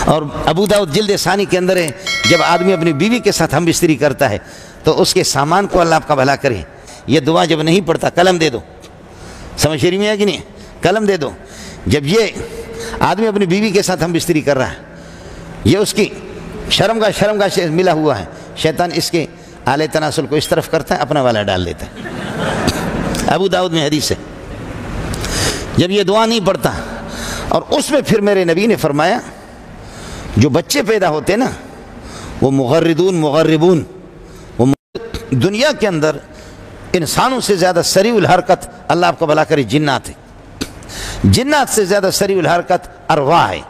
اور ابو داؤد جلد ثانی کے اندر ہے، جب آدمی اپنی بیوی کے ساتھ ہم بستری کرتا ہے تو اس کے سامان کو اللہ آپ کا بھلا کرے۔ یہ دعا جب نہیں پڑھتا قلم دے دو، سمجھ شریف میں ہے کہ نہیں؟ قلم دے دو۔ جب یہ آدمی اپنی بیوی کے ساتھ ہم بستری کر رہا ہے، یہ اس کی شرمگاہ سے ملا ہوا ہے، شیطان اس کے آلے تناسل کو اس طرف کرتا ہے، اپنا والا ڈال دیتا ہے۔ ابو داؤد میں حدیث ہے۔ جب یہ دعا نہیں پڑھتا، اور اس میں پھر میرے نبی نے فرمایا جو بچے پیدا ہوتے ہیں نا وہ مغربون، وہ دنیا کے اندر انسانوں سے زیادہ سریع الحرکت، اللہ آپ کو بھلا کرے، جنات ہے۔ جنات سے زیادہ سریع الحرکت ارواح ہے،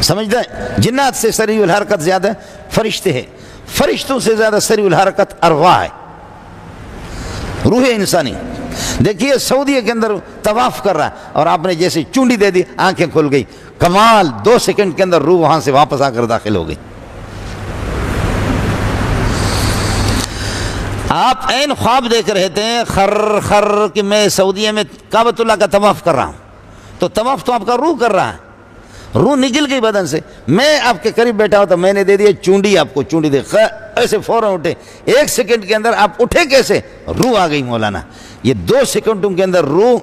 سمجھتا ہے؟ جنات سے سریع الحرکت زیادہ فرشتے ہیں، فرشتوں سے زیادہ سریع الحرکت ارواح ہے، روح انسانی۔ دیکھیے سعودیہ کے اندر طواف کر رہا ہے اور آپ نے جیسے چونڈی دے دی، آنکھیں کھل گئی، کمال، 2 سیکنڈ کے اندر روح وہاں سے واپس آ کر داخل ہو گئی۔ آپ عین خواب دیکھ رہے تھے خر کہ میں سعودیہ میں کعبۃ اللہ کا طواف کر رہا ہوں، تو طواف تو آپ کا روح کر رہا ہے، روح نکل گئی بدن سے۔ میں آپ کے قریب بیٹھا ہوں تو میں نے دے دیا چونڈی، آپ کو چونڈی دے، ایسے فوراً اٹھے، 1 سیکنڈ کے اندر آپ اٹھے کیسے؟ روح آ گئی مولانا۔ یہ 2 سیکنڈوں کے اندر روح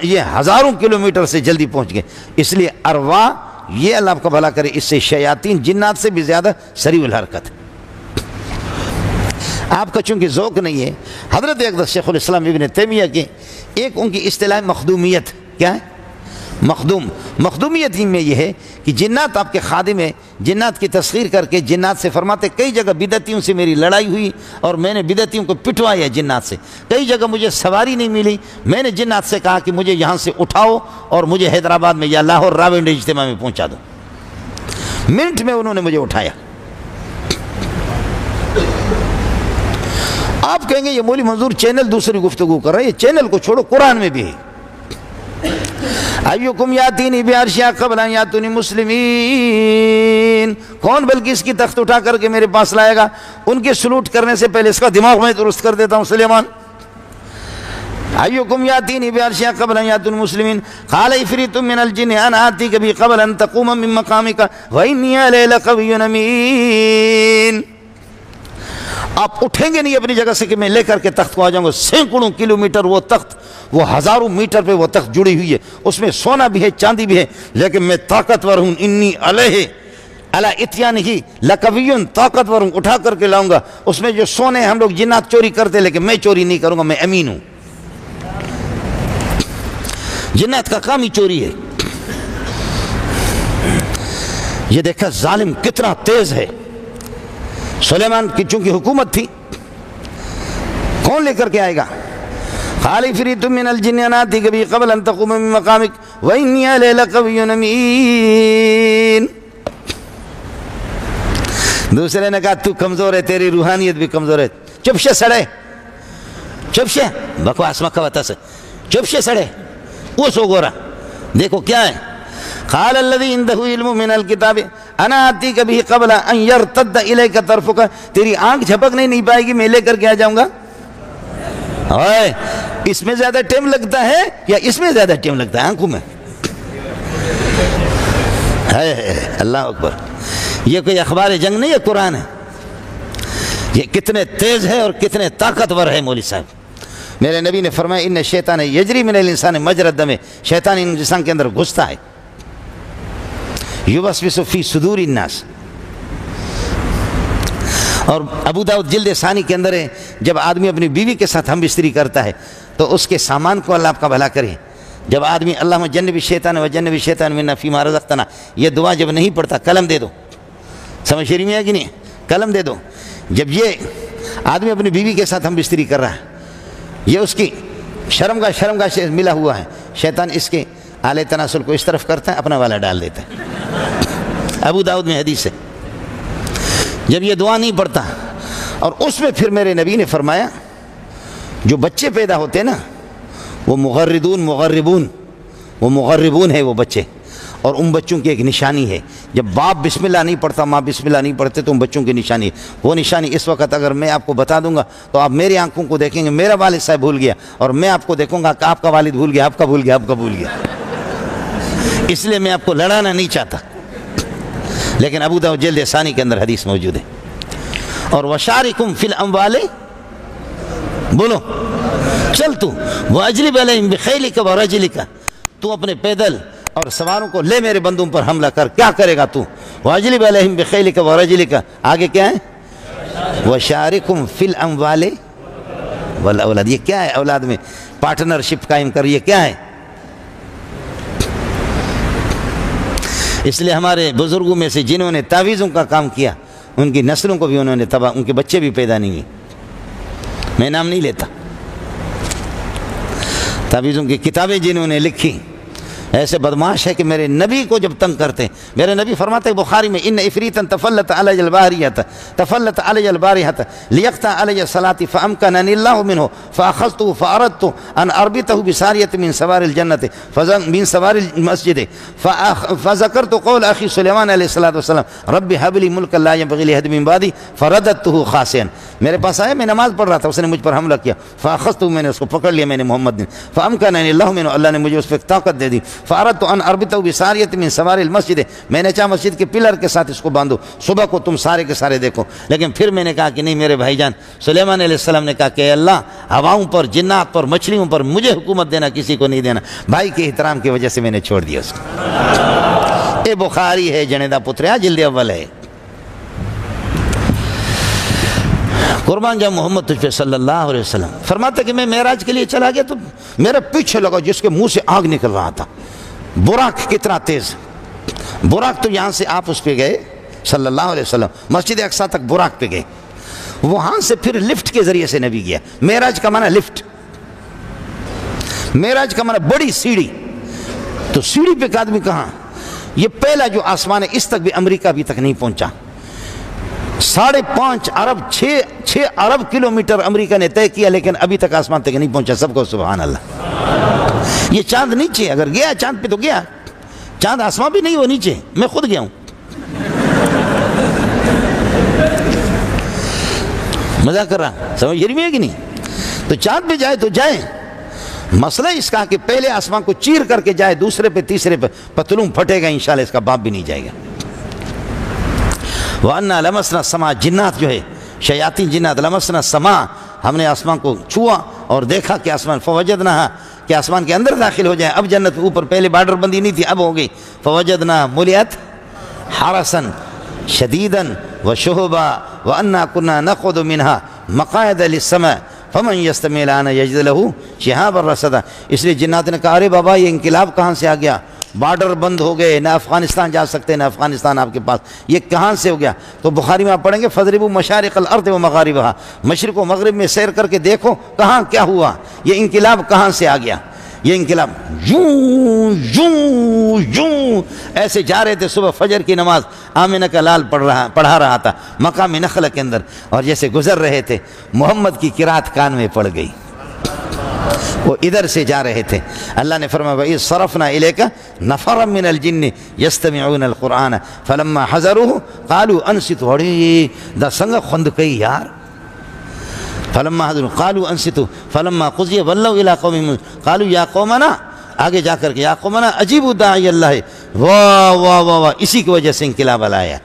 یہ ہزاروں کلومیٹر سے جلدی پہنچ گئے۔ اس لیے ارواح، یہ اللہ آپ کا بھلا کرے، اس سے شیاطین جنات سے بھی زیادہ سریع الحرکت ہے۔ آپ کا چونکہ ذوق نہیں ہے، حضرت اقدس شیخ الاسلام ابن تیمیہ کی ایک ان کی اصطلاح مخدومیت، کیا ہے؟ مخدومیت ہی میں یہ ہے کہ جنات آپ کے خادم ہیں، جنات کی تسخیر کر کے جنات سے فرماتے کئی جگہ بدعتیوں سے میری لڑائی ہوئی اور میں نے بدعتیوں کو پٹوایا جنات سے، کئی جگہ مجھے سواری نہیں ملی، میں نے جنات سے کہا کہ مجھے یہاں سے اٹھاؤ اور مجھے حیدرآباد میں یا لاہور راولپنڈی اجتماع میں پہنچا دو۔ منٹ میں انہوں نے مجھے اٹھایا۔ آپ کہیں گے یہ مولوی منظور چینل دوسری گفتگو کر رہا ہے، یہ چینل کو چھوڑو، قرآن میں بھی ہے۔ ایوکم یاتینی بعرشہا قبل ان یاتونی مسلمین، کون بلکہ اس کی تخت اٹھا کر کے میرے پاس لائے گا، ان کے سلوٹ کرنے سے پہلے اس کا دماغ میں درست کر دیتا ہوں۔ سلیمان، ایوکم یاتینی بعرشہا قبل ان یاتونی مسلمین، قال عفریت من الجن انا آتیک بہ قبل ان تقوم من مقامک وانی علیہ لقوی امین۔ آپ اٹھیں گے نہیں اپنی جگہ سے کہ میں لے کر کے تخت کو آ جاؤں گا، سینکڑوں کلومیٹر وہ تخت، وہ ہزاروں میٹر پہ وہ تخت جڑی ہوئی ہے، اس میں سونا بھی ہے، چاندی بھی ہے، لیکن میں طاقتور ہوں، انی علیہ علی اتیانہ لقوی، طاقتور ہوں، اٹھا کر کے لاؤں گا۔ اس میں جو سونے ہم لوگ جنات چوری کرتے لیکن میں چوری نہیں کروں گا، میں امین ہوں۔ جنات کا کام ہی چوری ہے۔ یہ دیکھا ظالم کتنا تیز ہے۔ سلیمان کی چونکہ حکومت تھی، کون لے کر کے آئے گا؟ قال عفریت من الجن انا آتیک بہ قبل ان تقوم من مقامک وانی علیہ لقوی امین۔ دوسرے نے کہا تو کمزور ہے، تیری روحانیت بھی کمزور ہے، چپ سے سڑے، چپ سے بکواس مکہ وطا سے، چپ سے سڑے، وہ سو گورا۔ دیکھو کیا ہے، قال الذی عنده علم من الکتاب انا آتیک بہ قبل ان یرتد الیک طرفک، تیری آنکھ جھپک نہیں پائے گی، میں لے کر کے آ جاؤں گا۔ اس میں زیادہ ٹائم لگتا ہے یا اس میں زیادہ ٹائم لگتا ہے؟ آنکھوں میں۔ اللہ اکبر، یہ کوئی اخبار جنگ نہیں ہے، قرآن ہے۔ یہ کتنے تیز ہے اور کتنے طاقتور ہے مولوی صاحب۔ میرے نبی نے فرمایا ان شیطان یجری من الانسان مجری الدم، شیطان انسان کے اندر گھستا ہے، یوسوس فی صدور الناس۔ اور ابو داؤد جلد ثانی کے اندر ہے، جب آدمی اپنی بیوی کے ساتھ ہم بستری کرتا ہے تو اس کے سامان کو اللہ آپ کا بھلا کرے۔ جب آدمی اللہم جنب الشیطان وجنب الشیطان منا فیما رزقتنا، یہ دعا جب نہیں پڑھتا قلم دے دو، سمجھ شریف میں ہے کہ نہیں؟ قلم دے دو۔ جب یہ آدمی اپنی بیوی کے ساتھ ہم بستری کر رہا ہے، یہ اس کی شرمگاہ سے ملا ہوا ہے، شیطان اس کے آلے تناسل کو اس طرف کرتا ہے، اپنا والا ڈال دیتا ہے۔ ابو داؤد میں حدیث ہے۔ جب یہ دعا نہیں پڑھتا، اور اس میں پھر میرے نبی نے فرمایا جو بچے پیدا ہوتے ہیں نا وہ مغربون ہے وہ بچے، اور ان بچوں کی ایک نشانی ہے، جب باپ بسم اللہ نہیں پڑھتا، ماں بسم اللہ نہیں پڑھتے تو ان بچوں کی نشانی ہے۔ وہ نشانی اس وقت اگر میں آپ کو بتا دوں گا تو آپ میری آنکھوں کو دیکھیں گے میرا والد صاحب بھول گیا، اور میں آپ کو دیکھوں گا کہ آپ کا والد بھول گیا، آپ کا بھول گیا، آپ کا بھول گیا۔ اس لیے میں آپ کو لڑانا نہیں چاہتا، لیکن ابو داؤد جلد ثانی کے اندر حدیث موجود ہے۔ اور وشارکم فی الاموال، بولو چل تو واجلب علیہم بخیلک ورجلک، تو اپنے پیدل اور سواروں کو لے میرے بندوں پر حملہ کر، کیا کرے گا تو؟ واجلب علیہم بخیلک ورجلک، آگے کیا ہے؟ وشارکم فی الاموال والاولاد، یہ کیا ہے؟ اولاد میں پارٹنرشپ قائم کر، یہ کیا ہے؟ اس لیے ہمارے بزرگوں میں سے جنہوں نے تعویذوں کا کام کیا ان کی نسلوں کو بھی انہوں نے تباہ، ان کے بچے بھی پیدا نہیں ہوئے، میں نام نہیں لیتا۔ تعویذوں کی کتابیں جنہوں نے لکھی ایسے بدماش ہے کہ میرے نبی کو جب تنگ کرتے، میرے نبی فرماتے ہیں بخاری میں، ان افریتا تفلت علی البارحۃ لیقطع علی الصلاۃ فامکننی اللہ منہ فاخذتہ فاردت ان اربطہ بساریۃ من سوار الجنۃ من سوار المسجد فذکرت قول اخی سلیمان علیہ الصلوۃ والسلام رب هب لی ملکا لا ينبغی لأحد من بعدی فرددتہ خاسئا، میرے پاس آیا، میں نماز پڑھ رہا تھا، اس نے مجھ پر حملہ کیا، فاخذتہ، میں نے اس کو پکڑ لیا، میں نے محمد نے، فامکننی اللہ منہ، اللہ نے مجھے اس پہ طاقت دے دی، فاردت ان اربطہ بساریۃ من سوار المسجد، میں نے چاہا مسجد کے پلر کے ساتھ اس کو باندھو، صبح کو تم سارے کے سارے دیکھو، لیکن پھر میں نے کہا کہ نہیں میرے بھائی جان، سلیمان علیہ السلام نے کہا کہ اے اللہ، ہواؤں پر، جنات پر، مچھلیوں پر مجھے حکومت دینا، کسی کو نہیں دینا، بھائی کے احترام کی وجہ سے میں نے چھوڑ دیا اس کو۔ اے بخاری ہے جنیدہ پتریا، جلد اول ہے۔ قربان جاؤ محمد تجھ پہ صلی اللہ علیہ وسلم، فرماتا کہ میں معراج کے لیے چلا گیا تو میرے پیچھے لگا جس کے منہ سے آگ نکل رہا تھا، براق کتنا تیز، براق تو یہاں سے آپ اس پہ گئے صلی اللہ علیہ وسلم، مسجد اقصیٰ تک براق پہ گئے، وہاں سے پھر لفٹ کے ذریعے سے نبی گیا۔ معراج کا معنی لفٹ، معراج کا معنی بڑی سیڑھی، تو سیڑھی پہ ایک آدمی کہاں، یہ پہلا جو آسمان ہے، اس تک بھی امریکہ ابھی تک نہیں پہنچا، 5.5 ارب 6 ارب کلومیٹر امریکہ نے طے کیا، لیکن ابھی تک آسمان تک نہیں پہنچا، سب کو سبحان اللہ۔ یہ چاند نیچے، اگر گیا چاند پہ تو گیا، چاند آسمان بھی نہیں، وہ نیچے، میں خود گیا ہوں، مزاق کر رہا، سمجھ رہی ہے کہ نہیں؟ تو چاند پہ جائے تو جائیں، مسئلہ اس کا کہ پہلے آسمان کو چیر کر کے جائے، دوسرے پہ تیسرے پہ پتلون پھٹے گا، انشاءاللہ اس کا باپ بھی نہیں جائے گا۔ وَأَنَّا لَمَسْنَا السَّمَاءَ، جنات جو ہے شیاطین جنات، لمسنا السماء، ہم نے آسمان کو چھوا اور دیکھا کہ آسمان، فوجدناها، کہ آسمان کے اندر داخل ہو جائیں، اب جنت اوپر پہلے بارڈر بندی نہیں تھی، اب ہو گئی، فوجدنا ملیت حرسا شدیدا وشہبا وَأَنَّا كُنَّا نَقْعُدُ مِنْهَا مَقَاعِدَ لِلسَّمَاءِ فَمَنْ يَسْتَمِعِ الْآنَ يَجِدْ لَهُ شِهَابًا رَصَدًا۔ اس لیے جنات نے کہا ارے بابا یہ انقلاب کہاں سے آ گیا، بارڈر بند ہو گئے، نہ افغانستان جا سکتے نہ افغانستان آپ کے پاس، یہ کہاں سے ہو گیا؟ تو بخاری میں آپ پڑھیں گے فَضْرِبُوا مَشَارِقَ الْأَرْضِ وَمَغَارِبَهَا، مشرق و مغرب میں سیر کر کے دیکھو کہاں کیا ہوا، یہ انقلاب کہاں سے آ گیا۔ یہ انقلاب یوں یوں یوں ایسے جا رہے تھے، صبح فجر کی نماز آمنہ کا لال پڑھا رہا تھا مقام نخلہ کے اندر، اور جیسے گزر رہے تھے محمد کی قرات کان میں پڑ گئی، وہ ادھر سے جا رہے تھے، اللہ نے فرمایا وَإِذْ صَرَفْنَا إِلَيْكَ نَفَرًا مِنَ الْجِنِّ يَسْتَمِعُونَ الْقُرْآنَ فَلَمَّا حَضَرُوهُ قَالُوا أَنصِتُوا، دا سنگ خوند کئی یار، فَلَمَّا حَضَرُوهُ قَالُوا أَنصِتُوا فَلَمَّا قُضِيَ وَلَّوْا إِلَىٰ قَوْمِهِمْ قَالُوا يَا قَوْمَنَا، آگے جا کر کے یا قومنا اجیبوا داعی اللہ، واہ واہ واہ واہ، اسی کی وجہ سے انقلاب لایا،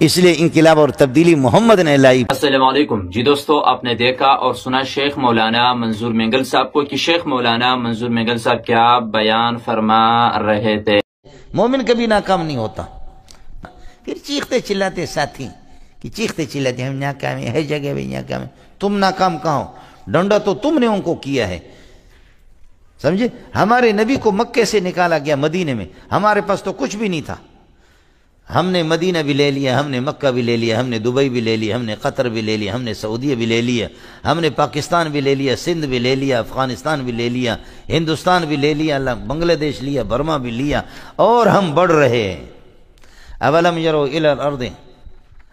اس لیے انقلاب اور تبدیلی محمد نے لائی۔ السلام علیکم جی دوستو، آپ نے دیکھا اور سنا شیخ مولانا منظور مینگل صاحب کو کہ شیخ مولانا منظور مینگل صاحب کیا بیان فرما رہے تھے۔ مومن کبھی ناکام نہیں ہوتا، پھر چیختے چلاتے ساتھی کہ چیختے چلاتے ہم ناکام ہیں، ہر جگہ بھی ناکام ہیں، تم ناکام کہاں ہو، ڈنڈا تو تم نے ان کو کیا ہے، سمجھے؟ ہمارے نبی کو مکے سے نکالا گیا مدینے میں، ہمارے پاس تو کچھ بھی نہیں تھا، ہم نے مدینہ بھی لے لیا، ہم نے مکہ بھی لے لیا، ہم نے دبئی بھی لے لیا، ہم نے قطر بھی لے لیا، ہم نے سعودیہ بھی لے لیا، ہم نے پاکستان بھی لے لیا، سندھ بھی لے لیا، افغانستان بھی لے لیا، ہندوستان بھی لے لیا، بنگلہ دیش لیا، برما بھی لیا، اور ہم بڑھ رہے ہیں۔ اولم یروا الی الارض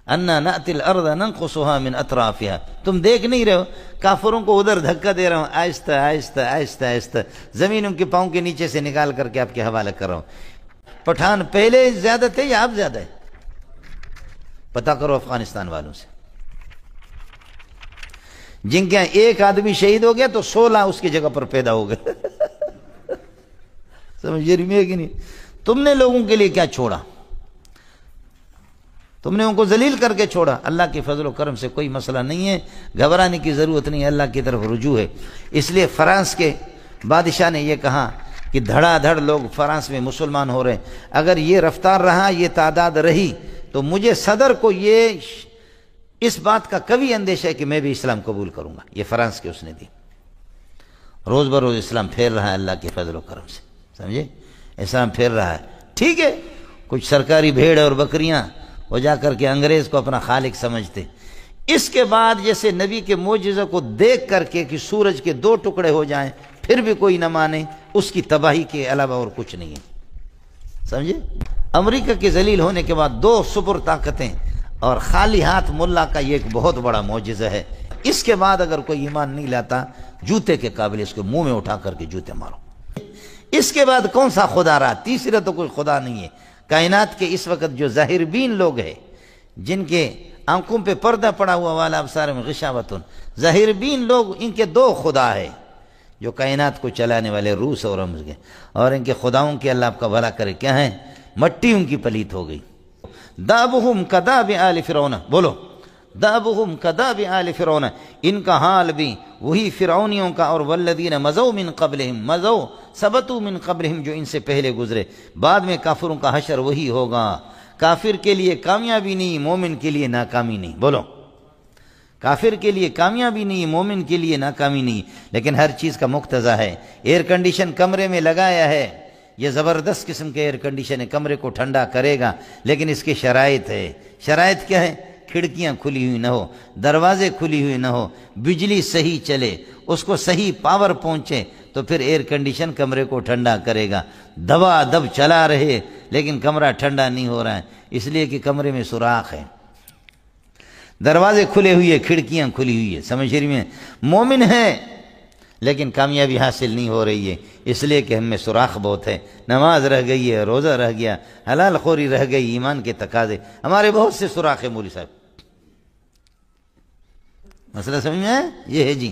انا نأتی الارض ننقصها من اطرافها، تم دیکھ نہیں رہے ہو کافروں کو ادھر دھکا دے رہا ہوں، آہستہ آہستہ آہستہ آہستہ زمین ان کے پاؤں کے نیچے سے نکال کر کے آپ کے حوالے کر رہا ہوں۔ پٹھان پہلے زیادہ تھے یا اب زیادہ ہے؟ پتہ کرو افغانستان والوں سے، جن کے ایک آدمی شہید ہو گیا تو 16 اس کی جگہ پر پیدا ہو گئے، سمجھ رہی ہے کہ نہیں؟ تم نے لوگوں کے لیے کیا چھوڑا؟ تم نے ان کو ذلیل کر کے چھوڑا۔ اللہ کے فضل و کرم سے کوئی مسئلہ نہیں ہے، گھبرانے کی ضرورت نہیں ہے، اللہ کی طرف رجوع ہے۔ اس لیے فرانس کے بادشاہ نے یہ کہا کہ دھڑا دھڑ لوگ فرانس میں مسلمان ہو رہے ہیں، اگر یہ رفتار رہا، یہ تعداد رہی، تو مجھے صدر کو یہ اس بات کا کبھی اندیشہ ہے کہ میں بھی اسلام قبول کروں گا۔ یہ فرانس کے اس نے دی۔ روز بروز اسلام پھیل رہا ہے اللہ کے فضل و کرم سے، سمجھے؟ اسلام پھیل رہا ہے۔ ٹھیک ہے، کچھ سرکاری بھیڑ اور بکریاں وہ جا کر کے انگریز کو اپنا خالق سمجھتے۔ اس کے بعد جیسے نبی کے معجزہ کو دیکھ کر کے کہ سورج کے 2 ٹکڑے ہو جائیں پھر بھی کوئی نہ مانے، اس کی تباہی کے علاوہ اور کچھ نہیں ہے، سمجھے؟ امریکہ کے ذلیل ہونے کے بعد 2 سپر طاقتیں اور خالی ہاتھ ملا کا یہ ایک بہت بڑا معجزہ ہے۔ اس کے بعد اگر کوئی ایمان نہیں لاتا، جوتے کے قابل اس کو منہ میں اٹھا کر کے جوتے مارو۔ اس کے بعد کون سا خدا رہا؟ تیسرا تو کوئی خدا نہیں ہے۔ کائنات کے اس وقت جو ظاہر بین لوگ ہیں، جن کے آنکھوں پہ پردہ پڑا ہوا والا ابصار میں غشاوتن، ظاہر بین لوگ، ان کے 2 خدا ہے جو کائنات کو چلانے والے، روس اور رمز کے، اور ان کے خداؤں کے اللہ آپ کا بھلا کرے کیا ہیں؟ مٹی ان کی پلیت ہو گئی۔ دابہم کداب آل فرعون، بولو دابہم کداب آل فرعون، ان کا حال بھی وہی فرعونیوں کا، اور والذین مضوا من قبلہم، مضوا ثبتوا من قبلہم، جو ان سے پہلے گزرے۔ بعد میں کافروں کا حشر وہی ہوگا۔ کافر کے لیے کامیابی نہیں، مومن کے لیے ناکامی نہیں، بولو کافر کے لیے کامیابی نہیں، مومن کے لیے ناکامی نہیں۔ لیکن ہر چیز کا مقتضا ہے۔ ایئر کنڈیشن کمرے میں لگایا ہے، یہ زبردست قسم کے ایئر کنڈیشن ہے، کمرے کو ٹھنڈا کرے گا، لیکن اس کی شرائط ہے۔ شرائط کیا ہے؟ کھڑکیاں کھلی ہوئی نہ ہو، دروازے کھلی ہوئی نہ ہو، بجلی صحیح چلے، اس کو صحیح پاور پہنچے، تو پھر ایئر کنڈیشن کمرے کو ٹھنڈا کرے گا۔ دبا دب چلا رہے لیکن کمرہ ٹھنڈا نہیں ہو رہا ہے، اس لیے کہ کمرے میں سوراخ ہے، دروازے کھلے ہوئے، کھڑکیاں کھلی ہوئی ہے۔ سمجھ رہی میں؟ مومن ہے لیکن کامیابی حاصل نہیں ہو رہی ہے، اس لیے کہ ہم میں سوراخ بہت ہے۔ نماز رہ گئی ہے، روزہ رہ گیا، حلال خوری رہ گئی، ایمان کے تقاضے، ہمارے بہت سے سوراخ ہیں مولوی صاحب۔ مسئلہ سمجھ میں ہے؟ یہ ہے جی،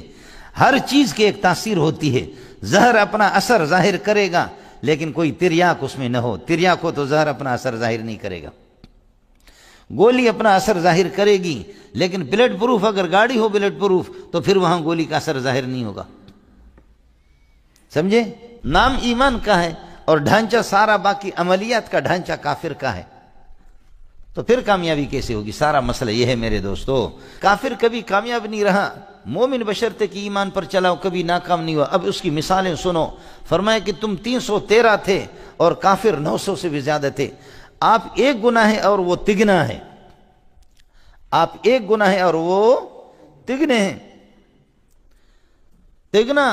ہر چیز کی ایک تاثیر ہوتی ہے۔ زہر اپنا اثر ظاہر کرے گا لیکن کوئی تریاک اس میں نہ ہو، تریاک ہو تو زہر اپنا اثر ظاہر نہیں کرے گا۔ گولی اپنا اثر ظاہر کرے گی لیکن بلٹ پروف اگر گاڑی ہو، بلٹ پروف، تو پھر وہاں گولی کا اثر ظاہر نہیں ہوگا، سمجھے؟ نام ایمان کا ہے اور ڈھانچہ سارا باقی عملیات کا ڈھانچہ کافر کا ہے، تو پھر کامیابی کیسے ہوگی؟ سارا مسئلہ یہ ہے میرے دوستو۔ کافر کبھی کامیاب نہیں رہا، مومن بشرطے کی ایمان پر چلاؤ کبھی ناکام نہیں ہوا۔ اب اس کی مثالیں سنو۔ فرمایا کہ تم 313 تھے اور کافر 900 سے بھی زیادہ تھے۔ آپ ایک گناہ ہے اور وہ تگنا ہے، آپ ایک گناہ ہے اور وہ تگنے ہیں۔ تگنا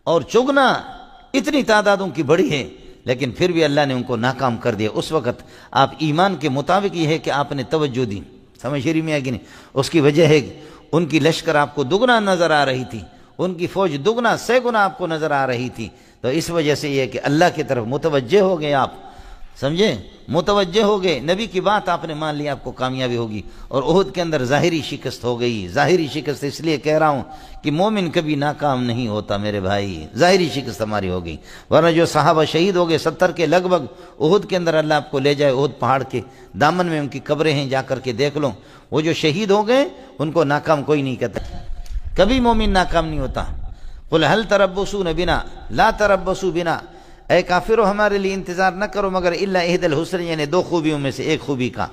اور چگنا اتنی تعدادوں کی بڑی ہے، لیکن پھر بھی اللہ نے ان کو ناکام کر دیا۔ اس وقت آپ ایمان کے مطابق یہ ہے کہ آپ نے توجہ دی، سمجھ رہی میں ہے کہ نہیں؟ اس کی وجہ ہے ان کی لشکر آپ کو دگنا نظر آ رہی تھی، ان کی فوج دگنا 100 گنا آپ کو نظر آ رہی تھی، تو اس وجہ سے یہ ہے کہ اللہ کی طرف متوجہ ہو گئے آپ، سمجھے؟ متوجہ ہو گئے، نبی کی بات آپ نے مان لی، آپ کو کامیابی ہوگی۔ اور احد کے اندر ظاہری شکست ہو گئی، ظاہری شکست اس لیے کہہ رہا ہوں کہ مومن کبھی ناکام نہیں ہوتا میرے بھائی، ظاہری شکست ہماری ہو گئی۔ ورنہ جو صحابہ شہید ہو گئے 70 کے لگ بھگ، احد کے اندر اللہ آپ کو لے جائے، احد پہاڑ کے دامن میں ان کی قبریں ہیں، جا کر کے دیکھ لو، وہ جو شہید ہو گئے ان کو ناکام کوئی نہیں کہتا، کبھی مومن ناکام نہیں ہوتا۔ قل هل تربصون بنا لا تربصوا بنا، اے کافرو ہمارے لیے انتظار نہ کرو مگر الا احد الحسن، یعنی 2 خوبیوں میں سے ایک خوبی کا،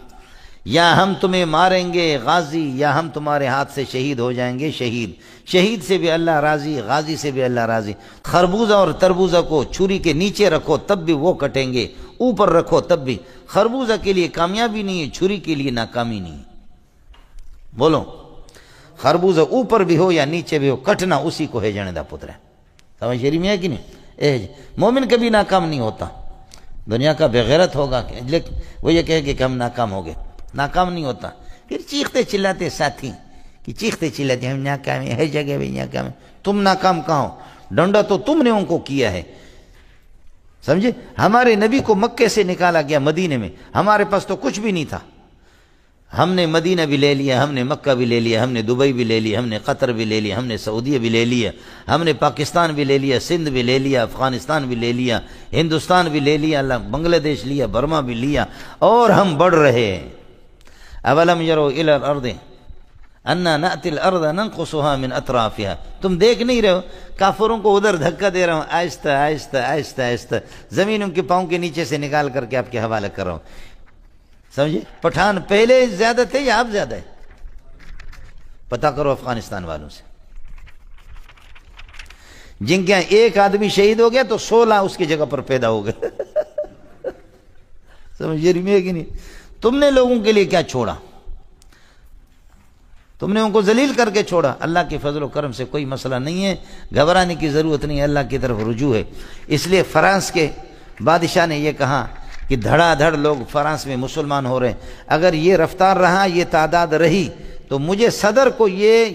یا ہم تمہیں ماریں گے غازی، یا ہم تمہارے ہاتھ سے شہید ہو جائیں گے شہید۔ شہید سے بھی اللہ راضی، غازی سے بھی اللہ راضی۔ خربوزہ اور تربوزہ کو چھری کے نیچے رکھو تب بھی وہ کٹیں گے، اوپر رکھو تب بھی۔ خربوزہ کے لیے کامیابی نہیں ہے، چھری کے لیے ناکامی نہیں ہے۔ بولو، خربوزہ اوپر بھی ہو یا نیچے بھی ہو، کٹنا اسی کو ہے جنے دا پتر ہے۔ سمجھ رہی میں ہے کہ نہیں؟ مومن کبھی ناکام نہیں ہوتا۔ دنیا کا بغیرت ہوگا لیکن وہ یہ کہے کہ ہم ناکام ہو گئے، ناکام نہیں ہوتا۔ پھر چیختے چلاتے ساتھی کہ چیختے چلاتے ہم ناکام ہیں، ہر جگہ بھی ناکام ہیں۔ تم ناکام کہاں ہو؟ ڈنڈا تو تم نے ان کو کیا ہے، سمجھے؟ ہمارے نبی کو مکے سے نکالا گیا مدینے میں، ہمارے پاس تو کچھ بھی نہیں تھا، ہم نے مدینہ بھی لے لیا، ہم نے مکہ بھی لے لیا، ہم نے دبئی بھی لے لیا، ہم نے قطر بھی لے لیا، ہم نے سعودیہ بھی لے لیا، ہم نے پاکستان بھی لے لیا، سندھ بھی لے لیا، افغانستان بھی لے لیا، ہندوستان بھی لے لیا، بنگلہ دیش لیا، برما بھی لیا، اور ہم بڑھ رہے ہیں۔ اولم یروا الی الارض انا نأتی الارض ننقصها من اطرافها، تم دیکھ نہیں رہے ہو کافروں کو ادھر دھکا دے رہا ہوں، آہستہ آہستہ آہستہ آہستہ زمین ان کے پاؤں کے نیچے سے نکال کر کے آپ کے حوالے کر رہا ہوں۔ سمجھے؟ پٹھان پہلے زیادہ تھے یا اب زیادہ ہے؟ پتہ کرو افغانستان والوں سے، جن کے ایک آدمی شہید ہو گیا تو 16 اس کی جگہ پر پیدا ہو گئے۔ سمجھے رہی ہے کہ نہیں؟ تم نے لوگوں کے لیے کیا چھوڑا؟ تم نے ان کو ذلیل کر کے چھوڑا۔ اللہ کے فضل و کرم سے کوئی مسئلہ نہیں ہے، گھبرانے کی ضرورت نہیں ہے، اللہ کی طرف رجوع ہے۔ اس لیے فرانس کے بادشاہ نے یہ کہا کہ دھڑا دھڑ لوگ فرانس میں مسلمان ہو رہے ہیں، اگر یہ رفتار رہا، یہ تعداد رہی، تو مجھے صدر کو یہ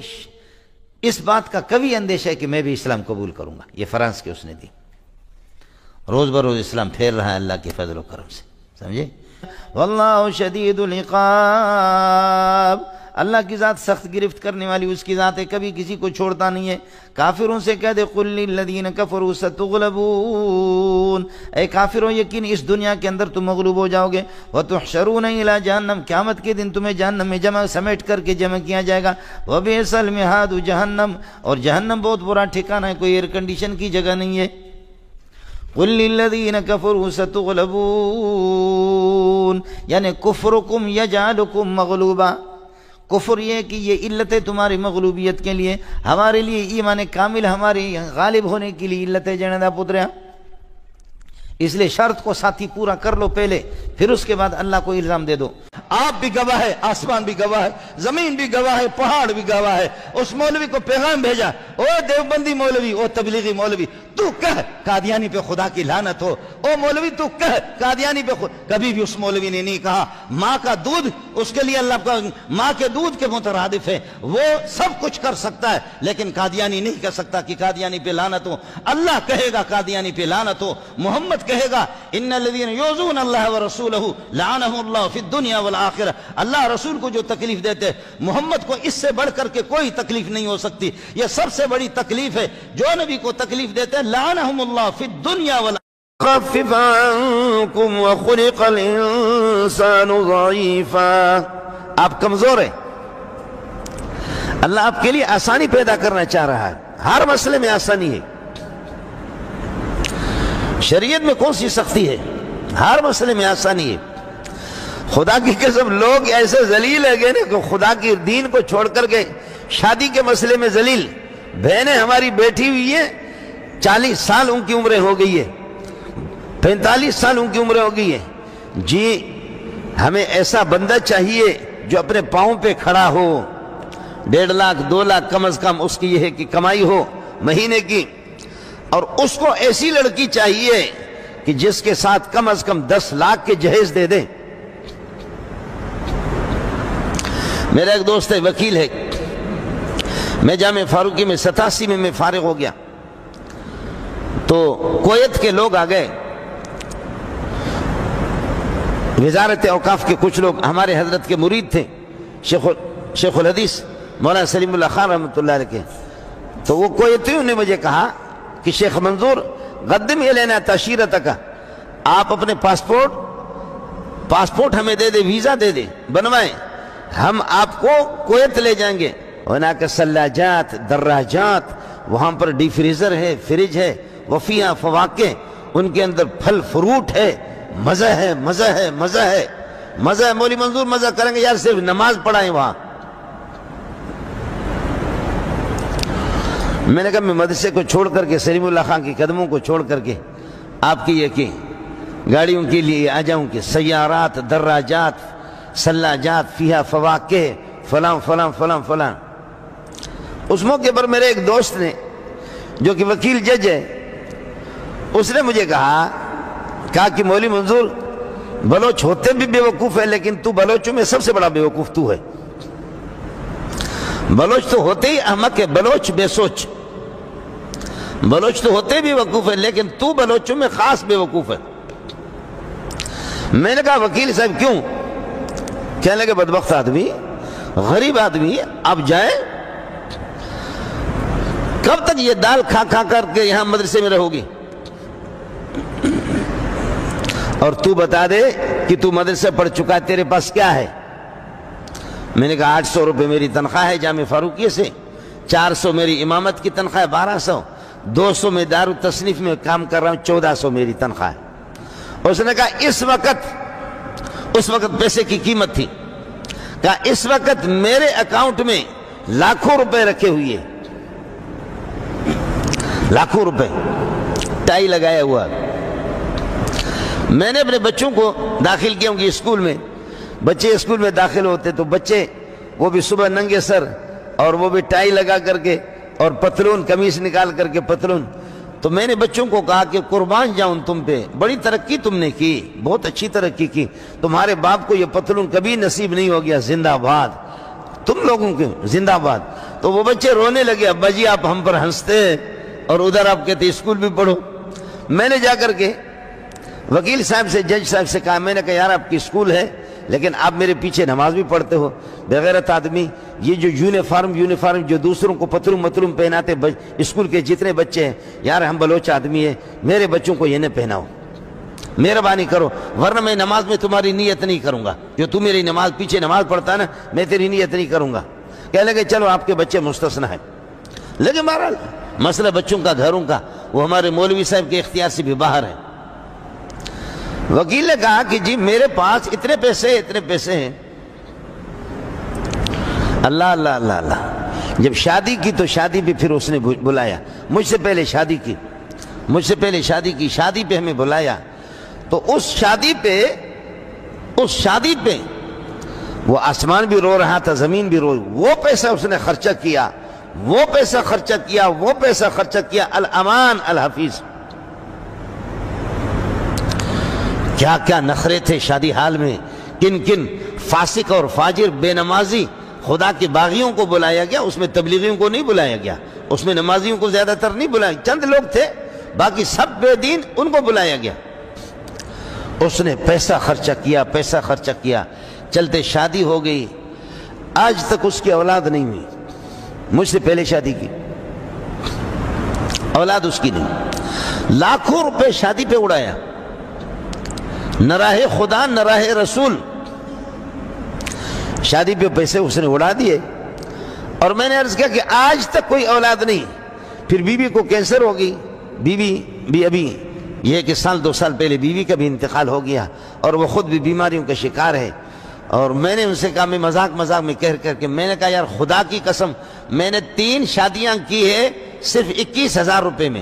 اس بات کا کبھی اندیشہ ہے کہ میں بھی اسلام قبول کروں گا۔ یہ فرانس کے اس نے دی، روز بروز اسلام پھیر رہا ہے اللہ کے فضل و کرم سے۔ سمجھے؟ واللہ شدید العقاب، اللہ کی ذات سخت گرفت کرنے والی اس کی ذات ہے، کبھی کسی کو چھوڑتا نہیں ہے۔ کافروں سے کہہ دے قل للذین کفروا ستغلبون، اے کافروں یقین اس دنیا کے اندر تم مغلوب ہو جاؤ گے، وتحشرون الی جہنم، قیامت کے دن تمہیں جہنم میں سمیٹ کر کے جمع کیا جائے گا، وبئس المہاد جہنم، اور جہنم بہت برا ٹھکانہ ہے، کوئی ایئر کنڈیشن کی جگہ نہیں ہے۔ قل للذین کفروا ستغلبون، یعنی کفرکم یجعلکم مغلوبا، کفر یہ کہ یہ علت ہے تمہاری مغلوبیت کے لیے، ہمارے لیے ایمان کامل ہمارے غالب ہونے کے لیے علت ہے جندا پتریا۔ اس لیے شرط کو ساتھی پورا کر لو پہلے، پھر اس کے بعد اللہ کو الزام دے دو۔ آپ بھی گواہ ہے، آسمان بھی گواہ ہے، زمین بھی گواہ ہے، پہاڑ بھی گواہ ہے۔ اس مولوی کو پیغام بھیجا، او دیوبندی مولوی، او تبلیغی مولوی، تو کہہ قادیانی پہ خدا کی لعنت ہو، او مولوی تو کہہ قادیانی پہ کبھی بھی اس مولوی نے نہیں کہا ماں کا دودھ اس کے لیے اللہ کا ماں کے دودھ کے مترادف ہے، وہ سب کچھ کر سکتا ہے، لیکن قادیانی نہیں کہہ سکتا کہ قادیانی پہ لعنت ہو۔ اللہ کہے گا قادیانی پہ لعنت ہو، محمد کہے گا ان الذین یؤذون اللہ ورسولہ لعنهم اللہ فی الدنیا والآخرہ، اللہ رسول کو جو تکلیف دیتے محمد کو اس سے بڑھ کر کے کوئی تکلیف نہیں ہو سکتی، یہ سب سے بڑی تکلیف ہے جو نبی کو تکلیف دیتے ہیں، لعنهم اللہ فی الدنیا والآخرہ۔ خفف عنکم وخلق الانسان ضعیفا، آپ کمزور ہیں، اللہ آپ کے لیے آسانی پیدا کرنا چاہ رہا ہے، ہر مسئلے میں آسانی ہے۔ شریعت میں کون سی سختی ہے؟ ہر مسئلے میں آسانی ہے۔ خدا کی قسم لوگ ایسے ذلیل ہے گئے نا کہ خدا کی دین کو چھوڑ کر کے شادی کے مسئلے میں ذلیل۔ بہنیں ہماری بیٹھی ہوئی ہیں، 40 سال ان کی عمریں ہو گئی ہے، 45 سال ان کی عمریں ہو گئی ہے، جی ہمیں ایسا بندہ چاہیے جو اپنے پاؤں پہ کھڑا ہو، 1.5 لاکھ 2 لاکھ کم از کم اس کی یہ ہے کہ کمائی ہو مہینے کی، اور اس کو ایسی لڑکی چاہیے کہ جس کے ساتھ کم از کم 10 لاکھ کے جہیز دے دے۔ میرا ایک دوست ہے، وکیل ہے، میں جامعہ فاروقی میں 87 میں فارغ ہو گیا تو کویت کے لوگ آ گئے، وزارت اوقاف کے کچھ لوگ ہمارے حضرت کے مرید تھے، شیخ الحدیث مولانا سلیم اللہ خان رحمۃ اللہ علیہ کے، تو وہ کویتیوں نے مجھے کہا کہ شیخ منظور قدم الینا تاشیرتک، آپ اپنے پاسپورٹ ہمیں دے دے، ویزا دے دے، بنوائیں، ہم آپ کو کویت لے جائیں گے۔ ہناک ثلاجات دراجات، وہاں پر ڈی فریزر ہے، فریج ہے، وفیہ فواکہ، ان کے اندر پھل فروٹ ہے، مزہ ہے مزہ ہے مزہ ہے مزہ ہے۔ مولی منظور مزہ کریں گے یار، صرف نماز پڑھائیں وہاں۔ میں نے کہا میں مدرسے کو چھوڑ کر کے، سلیم اللہ خان کے قدموں کو چھوڑ کر کے آپ کی یہ کہ گاڑیوں کے لیے آ جاؤں کہ سیارات دراجات ثلاجات فیہا فواکہ فلاں فلاں فلاں فلاں۔ اس موقع پر میرے ایک دوست نے جو کہ وکیل جج ہے، اس نے مجھے کہا کہ مولی منظور بلوچ ہوتے بھی بے وقوف ہے، لیکن تو بلوچوں میں سب سے بڑا بے وقوف تو ہے۔ بلوچ تو ہوتے ہی احمق ہے، بلوچ بے سوچ، بلوچ تو ہوتے بھی وقوف ہے، لیکن تو بلوچوں میں خاص بے وقوف ہے۔ میں نے کہا وکیل صاحب کیوں؟ کہنے لگے بدبخت آدمی، غریب آدمی، اب جائیں؟ کب تک یہ دال کھا کھا کر کے یہاں مدرسے میں رہو گی؟ اور تو بتا دے کہ تو مدرسے پڑھ چکا ہے، تیرے پاس کیا ہے؟ میں نے کہا 800 روپے میری تنخواہ ہے جامع فاروقیہ سے، 400 میری امامت کی تنخواہ ہے، 1200، 200 میں دارالتصنیف میں کام کر رہا ہوں، 1400 میری تنخواہ ہے۔ اس نے کہا اس وقت پیسے کی قیمت تھی، کہا اس وقت میرے اکاؤنٹ میں لاکھوں روپے رکھے ہوئے، لاکھوں روپے، ٹائی لگایا ہوا۔ میں نے اپنے بچوں کو داخل کیا ہوں کہ اسکول میں، بچے اسکول میں داخل ہوتے تو بچے وہ بھی صبح ننگے سر اور وہ بھی ٹائی لگا کر کے اور پتلون، قمیص نکال کر کے پتلون۔ تو میں نے بچوں کو کہا کہ قربان جاؤں تم پہ، بڑی ترقی تم نے کی، بہت اچھی ترقی کی، تمہارے باپ کو یہ پتلون کبھی نصیب نہیں ہو گیا، زندہ باد تم لوگوں کے، زندہ باد۔ تو وہ بچے رونے لگے، ابا جی آپ ہم پر ہنستے ہیں اور ادھر آپ کہتے اسکول بھی پڑھو۔ میں نے جا کر کے وکیل صاحب سے، جج صاحب سے کہا، میں نے کہا یار آپ کی اسکول ہے لیکن آپ میرے پیچھے نماز بھی پڑھتے ہو، بغیرت آدمی، یہ جو یونیفارم جو دوسروں کو متلوم پہناتے اسکول کے جتنے بچے ہیں، یار ہم بلوچ آدمی ہیں، میرے بچوں کو یہ نہ پہناؤ، مہربانی کرو، ورنہ میں نماز میں تمہاری نیت نہیں کروں گا، جو تم میری نماز پیچھے نماز پڑھتا ہے نا، میں تیری نیت نہیں کروں گا۔ کہنے لگے چلو آپ کے بچے مستثنی ہیں، لیکن بہرحال مسئلہ بچوں کا، گھروں کا، وہ ہمارے مولوی صاحب کے اختیار سے بھی باہر ہے۔ وکیل نے کہا کہ جی میرے پاس اتنے پیسے ہیں۔ اللہ اللہ اللہ اللہ، جب شادی کی تو شادی پہ پھر اس نے بلایا، مجھ سے پہلے شادی کی، شادی پہ ہمیں بلایا، تو اس شادی پہ وہ آسمان بھی رو رہا تھا، زمین بھی رو، وہ پیسہ اس نے خرچہ کیا، الامان الحفیظ۔ کیا کیا نخرے تھے شادی حال میں، کن فاسق اور فاجر بے نمازی خدا کے باغیوں کو بلایا گیا، اس میں تبلیغیوں کو نہیں بلایا گیا، اس میں نمازیوں کو زیادہ تر نہیں بلایا، چند لوگ تھے، باقی سب بے دین، ان کو بلایا گیا۔ اس نے پیسہ خرچہ کیا، چلتے شادی ہو گئی، آج تک اس کی اولاد نہیں ہوئی، مجھ سے پہلے شادی کی، اولاد اس کی نہیں، لاکھوں روپے شادی پہ اڑایا، نہ راہ خدا نہ راہ رسول، شادی پہ پیسے اس نے اڑا دیے۔ اور میں نے عرض کیا کہ آج تک کوئی اولاد نہیں۔ پھر بیوی کو کینسر ہو گئی، بیوی بھی ابھی یہ کہ 1-2 سال پہلے بیوی کا بھی انتقال ہو گیا، اور وہ خود بھی بیماریوں کا شکار ہے۔ اور میں نے ان سے کہا، میں مذاق میں کہہ کر کے میں نے کہا یار خدا کی قسم، میں نے 3 شادیاں کی ہے صرف 21,000 روپے میں،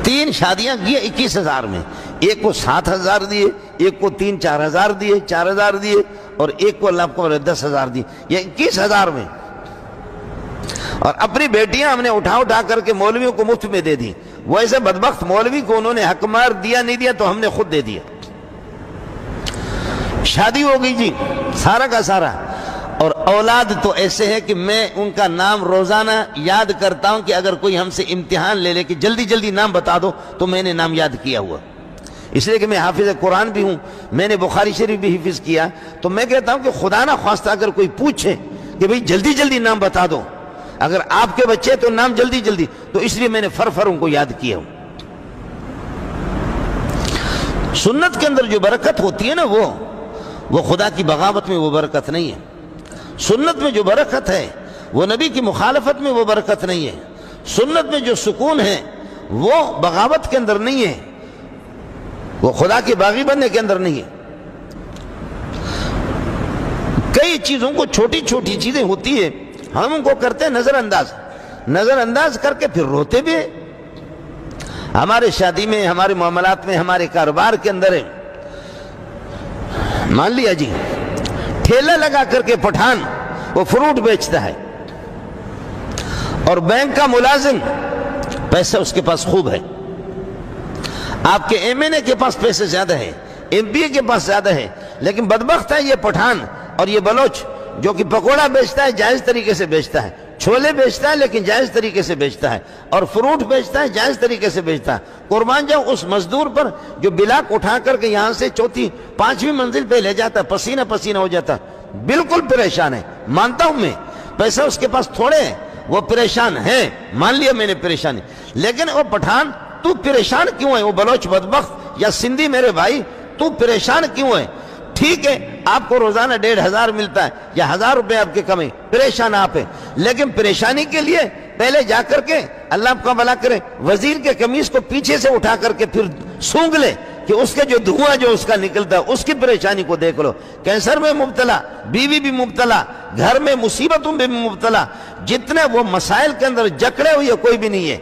3 شادیاں کی 21,000 میں، ایک کو 7,000 دیے، ایک کو 3-4 ہزار دیے، اور ایک کو اللہ کو 10,000 دیے، یہ 21,000 میں۔ اور اپنی بیٹیاں ہم نے اٹھا کر کے مولویوں کو مفت میں دے دی، وہ ایسے بدبخت مولوی کو انہوں نے حق مار دیا نہیں دیا تو ہم نے خود دے دیا۔ شادی ہو گئی جی، سارا کا سارا۔ اور اولاد تو ایسے ہے کہ میں ان کا نام روزانہ یاد کرتا ہوں کہ اگر کوئی ہم سے امتحان لے کہ جلدی نام بتا دو تو میں نے نام یاد کیا ہوا، اس لیے کہ میں حافظ قرآن بھی ہوں، میں نے بخاری شریف بھی حفظ کیا، تو میں کہتا ہوں کہ خدا نہ خواستہ اگر کوئی پوچھے کہ بھئی جلدی نام بتا دو، اگر آپ کے بچے تو نام جلدی، تو اس لیے میں نے فر ان کو یاد کیا ہوں۔ سنت کے اندر جو برکت ہوتی ہے نا، وہ خدا کی بغاوت میں وہ برکت نہیں ہے۔ سنت میں جو برکت ہے وہ نبی کی مخالفت میں وہ برکت نہیں ہے۔ سنت میں جو سکون ہے وہ بغاوت کے اندر نہیں ہے، وہ خدا کے باغی بننے کے اندر نہیں ہے۔ کئی چیزوں کو، چھوٹی چیزیں ہوتی ہیں، ہم ان کو کرتے ہیں نظر انداز کر کے پھر روتے بھی ہیں۔ ہمارے شادی میں، ہمارے معاملات میں، ہمارے کاروبار کے اندر ہے، مان لیا جی ٹھیلا لگا کر کے پٹھان وہ فروٹ بیچتا ہے، اور بینک کا ملازم پیسہ اس کے پاس خوب ہے، آپ کے ایم این اے کے پاس پیسے زیادہ ہے، ایم پی اے کے پاس زیادہ ہے، لیکن بدبخت ہے یہ پٹھان اور یہ بلوچ جو کہ پکوڑا بیچتا ہے، جائز طریقے سے بیچتا ہے، چھولے بیچتا ہے لیکن جائز طریقے سے بیچتا ہے، اور فروٹ بیچتا ہے جائز طریقے سے بیچتا ہے۔ قربان جاؤ اس مزدور پر جو بلاک اٹھا کر کے یہاں سے چوتھی پانچویں منزل پہ لے جاتا ہے، پسینہ پسینہ ہو جاتا ہے، بالکل پریشان ہے، مانتا ہوں میں پیسہ اس کے پاس تھوڑے ہیں، وہ پریشان ہے، مان لیا میں نے پریشانی، لیکن وہ پٹھان تو پریشان کیوں ہے؟ وہ بلوچ بدبخت یا سندھی میرے بھائی تو پریشان کیوں ہے؟ ٹھیک ہے آپ کو روزانہ 1500 ملتا ہے یا 1000 روپے آپ کے کمیں، پریشان آپ ہیں، لیکن پریشانی کے لیے پہلے جا کر کے اللہ آپ کا بھلا کرے وزیر کے قمیص کو پیچھے سے اٹھا کر کے پھر سونگ لے کہ اس کے جو دھواں جو اس کا نکلتا ہے اس کی پریشانی کو دیکھ لو۔ کینسر میں مبتلا، بیوی بھی مبتلا، گھر میں مصیبتوں میں بھی مبتلا، جتنے وہ مسائل کے اندر جکڑے ہوئے کوئی بھی نہیں ہے۔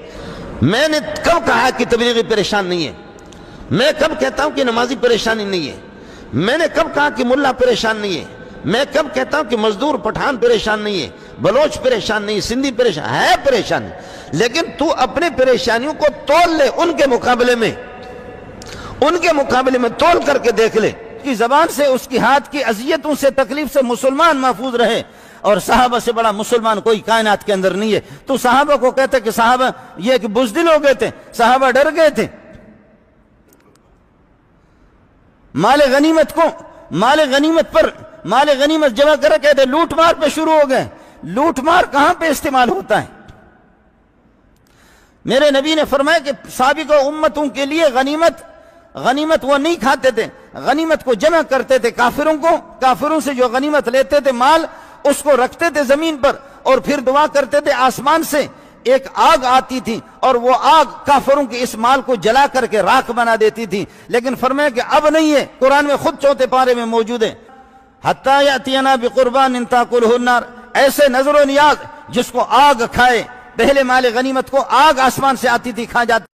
میں نے کب کہا کہ تبلیغی پریشان نہیں ہے؟ میں کب کہتا ہوں کہ نمازی پریشانی نہیں ہے؟ میں نے کب کہا کہ ملا پریشان نہیں ہے؟ میں کب کہتا ہوں کہ مزدور پٹھان پریشان نہیں ہے، بلوچ پریشان نہیں ہے، سندھی پریشان ہے، پریشان ہے، لیکن تو اپنے پریشانیوں کو تول لے، ان کے مقابلے میں تول کر کے دیکھ لے کہ زبان سے اس کی ہاتھ کی اذیتوں سے تکلیف سے مسلمان محفوظ رہے، اور صحابہ سے بڑا مسلمان کوئی کائنات کے اندر نہیں ہے۔ تو صحابہ کو کہتے کہ صحابہ یہ کہ بزدل ہو گئے تھے، صحابہ ڈر گئے تھے، مال غنیمت جمع کر کہتے لوٹ مار پہ شروع ہو گئے۔ لوٹ مار کہاں پہ استعمال ہوتا ہے؟ میرے نبی نے فرمایا کہ سابقہ امتوں کے لیے غنیمت وہ نہیں کھاتے تھے، غنیمت کو جمع کرتے تھے، کافروں سے جو غنیمت لیتے تھے مال اس کو رکھتے تھے زمین پر، اور پھر دعا کرتے تھے آسمان سے ایک آگ آتی تھی اور وہ آگ کافروں کے اس مال کو جلا کر کے راکھ بنا دیتی تھی۔ لیکن فرمایا کہ اب نہیں ہے، قرآن میں خود 4 پارے میں موجود ہے، حتیٰ یأتینا بقربان تاکلہ النار، ایسے نظر و نیاز جس کو آگ کھائے۔ پہلے مال غنیمت کو آگ آسمان سے آتی تھی کھا جاتی